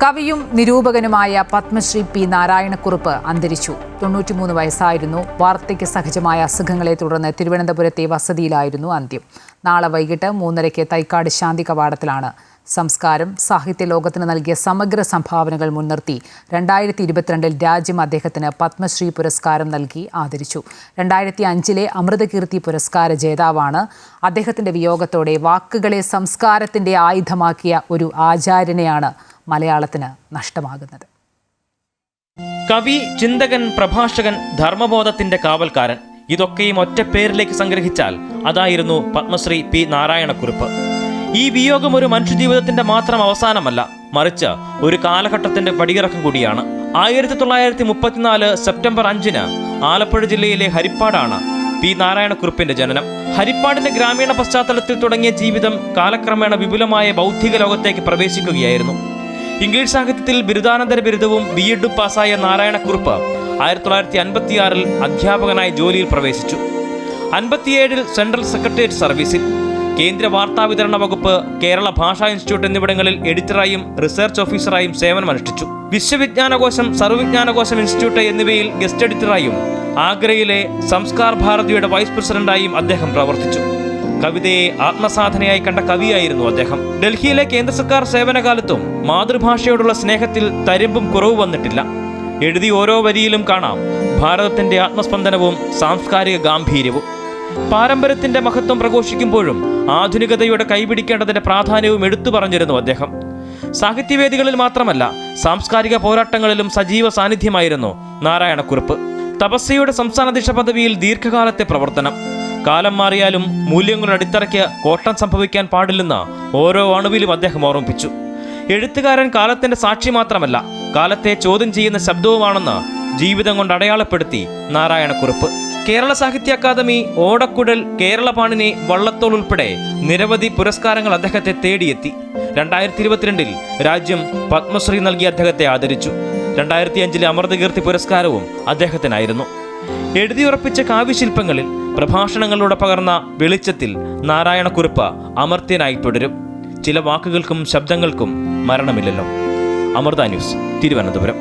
കവിയും നിരൂപകനുമായ പത്മശ്രീ പി നാരായണക്കുറുപ്പ് അന്തരിച്ചു. 93 വയസ്സായിരുന്നു. വാർദ്ധക്യ സഹജമായ അസുഖങ്ങളെ തുടർന്ന് തിരുവനന്തപുരത്തെ വസതിയിലായിരുന്നു അന്ത്യം. നാളെ വൈകിട്ട് 3:30 തൈക്കാട് ശാന്തി കവാടത്തിലാണ് സംസ്കാരം. സാഹിത്യ ലോകത്തിന് നൽകിയ സമഗ്ര സംഭാവനകൾ മുൻനിർത്തി 2022 രാജ്യം അദ്ദേഹത്തിന് പത്മശ്രീ പുരസ്കാരം നൽകി ആദരിച്ചു. 2005 അമൃതകീർത്തി പുരസ്കാര ജേതാവാണ്. അദ്ദേഹത്തിന്റെ വിയോഗത്തോടെ വാക്കുകളെ സംസ്കാരത്തിന്റെ ആയുധമാക്കിയ ഒരു ആചാര്യനെയാണ് മലയാളത്തിന് നഷ്ടമാകുന്നത്. കവി, ചിന്തകൻ, പ്രഭാഷകൻ, ധർമ്മബോധത്തിന്റെ കാവൽക്കാരൻ, ഇതൊക്കെയും ഒറ്റ പേരിലേക്ക് സംഗ്രഹിച്ചാൽ അതായിരുന്നു പത്മശ്രീ പി നാരായണക്കുറുപ്പ്. ഈ വിയോഗം ഒരു മനുഷ്യജീവിതത്തിന്റെ മാത്രം അവസാനമല്ല, മറിച്ച് ഒരു കാലഘട്ടത്തിന്റെ പടിയിറക്കം കൂടിയാണ്. 1934 സെപ്റ്റംബർ 5 ആലപ്പുഴ ജില്ലയിലെ ഹരിപ്പാടാണ് പി നാരായണക്കുറുപ്പിന്റെ ജനനം. ഹരിപ്പാടിന്റെ ഗ്രാമീണ പശ്ചാത്തലത്തിൽ തുടങ്ങിയ ജീവിതം കാലക്രമേണ വിപുലമായ ബൗദ്ധിക ലോകത്തേക്ക് പ്രവേശിക്കുകയായിരുന്നു. ഇംഗ്ലീഷ് സാഹിത്യത്തിൽ ബിരുദാനന്തര ബിരുദവും ബിഎഡും പാസ്സായ നാരായണക്കുറുപ്പ് 1956 അധ്യാപകനായി ജോലിയിൽ പ്രവേശിച്ചു. 57 സെൻട്രൽ സെക്രട്ടേറിയറ്റ് സർവീസിൽ, കേന്ദ്ര വാർത്താവിതരണ വകുപ്പ്, കേരള ഭാഷാ ഇൻസ്റ്റിറ്റ്യൂട്ട് എന്നിവിടങ്ങളിൽ എഡിറ്ററായും റിസർച്ച് ഓഫീസറായും സേവനമനുഷ്ഠിച്ചു. വിശ്വവിജ്ഞാനകോശം, സർവ്വവിജ്ഞാനകോശം ഇൻസ്റ്റിറ്റ്യൂട്ട് എന്നിവയിൽ ഗസ്റ്റ് എഡിറ്ററായും ആഗ്രയിലെ സംസ്കാർ ഭാരതിയുടെ വൈസ് പ്രസിഡന്റായും അദ്ദേഹം പ്രവർത്തിച്ചു. കവിതയെ ആത്മസാധനയായി കണ്ട കവിയായിരുന്നു അദ്ദേഹം. ഡൽഹിയിലെ കേന്ദ്ര സർക്കാർ സേവനകാലത്തും മാതൃഭാഷയോടുള്ള സ്നേഹത്തിൽ തരിമ്പും കുറവ് വന്നിട്ടില്ല. എഴുതി ഓരോ വരിയിലും കാണാം ഭാരതത്തിന്റെ ആത്മസ്പന്ദനവും സാംസ്കാരിക ഗാംഭീര്യവും. പാരമ്പര്യത്തിന്റെ മഹത്വം പ്രഘോഷിക്കുമ്പോഴും ആധുനികതയുടെ കൈപിടിക്കേണ്ടതിന്റെ പ്രാധാന്യവും എടുത്തു പറഞ്ഞിരുന്നു അദ്ദേഹം. സാഹിത്യവേദികളിൽ മാത്രമല്ല, സാംസ്കാരിക പോരാട്ടങ്ങളിലും സജീവ സാന്നിധ്യമായിരുന്നു നാരായണക്കുറുപ്പ്. തപസ്യയുടെ സംസ്ഥാനാധ്യക്ഷ പദവിയിൽ ദീർഘകാലത്തെ പ്രവർത്തനം. കാലം മാറിയാലും മൂല്യങ്ങളുടെ അടിത്തറയ്ക്ക് കോട്ടം സംഭവിക്കാൻ പാടില്ലെന്ന് ഓരോ അണുവിലും അദ്ദേഹം ഓർമ്മിപ്പിച്ചു. എഴുത്തുകാരൻ കാലത്തിന്റെ സാക്ഷി മാത്രമല്ല, കാലത്തെ ചോദ്യം ചെയ്യുന്ന ശബ്ദവുമാണെന്ന് ജീവിതം കൊണ്ട് അടയാളപ്പെടുത്തി നാരായണക്കുറുപ്പ്. കേരള സാഹിത്യ അക്കാദമി, ഓടക്കുഴൽ, കേരളപാണിനി, വള്ളത്തോൾ ഉൾപ്പെടെ നിരവധി പുരസ്കാരങ്ങൾ അദ്ദേഹത്തെ തേടിയെത്തി. 2022 രാജ്യം പത്മശ്രീ നൽകി അദ്ദേഹത്തെ ആദരിച്ചു. 2005 അമൃതകീർത്തി പുരസ്കാരവും അദ്ദേഹത്തിനായിരുന്നു. എഴുതിയുറപ്പിച്ച കാവ്യശില്പങ്ങളിൽ, പ്രഭാഷണങ്ങളിലൂടെ പകർന്ന വെളിച്ചത്തിൽ നാരായണക്കുറുപ്പ് അമർത്യനായി തുടരും. ചില വാക്കുകൾക്കും ശബ്ദങ്ങൾക്കും മരണമില്ലല്ലോ. അമൃത ന്യൂസ്, തിരുവനന്തപുരം.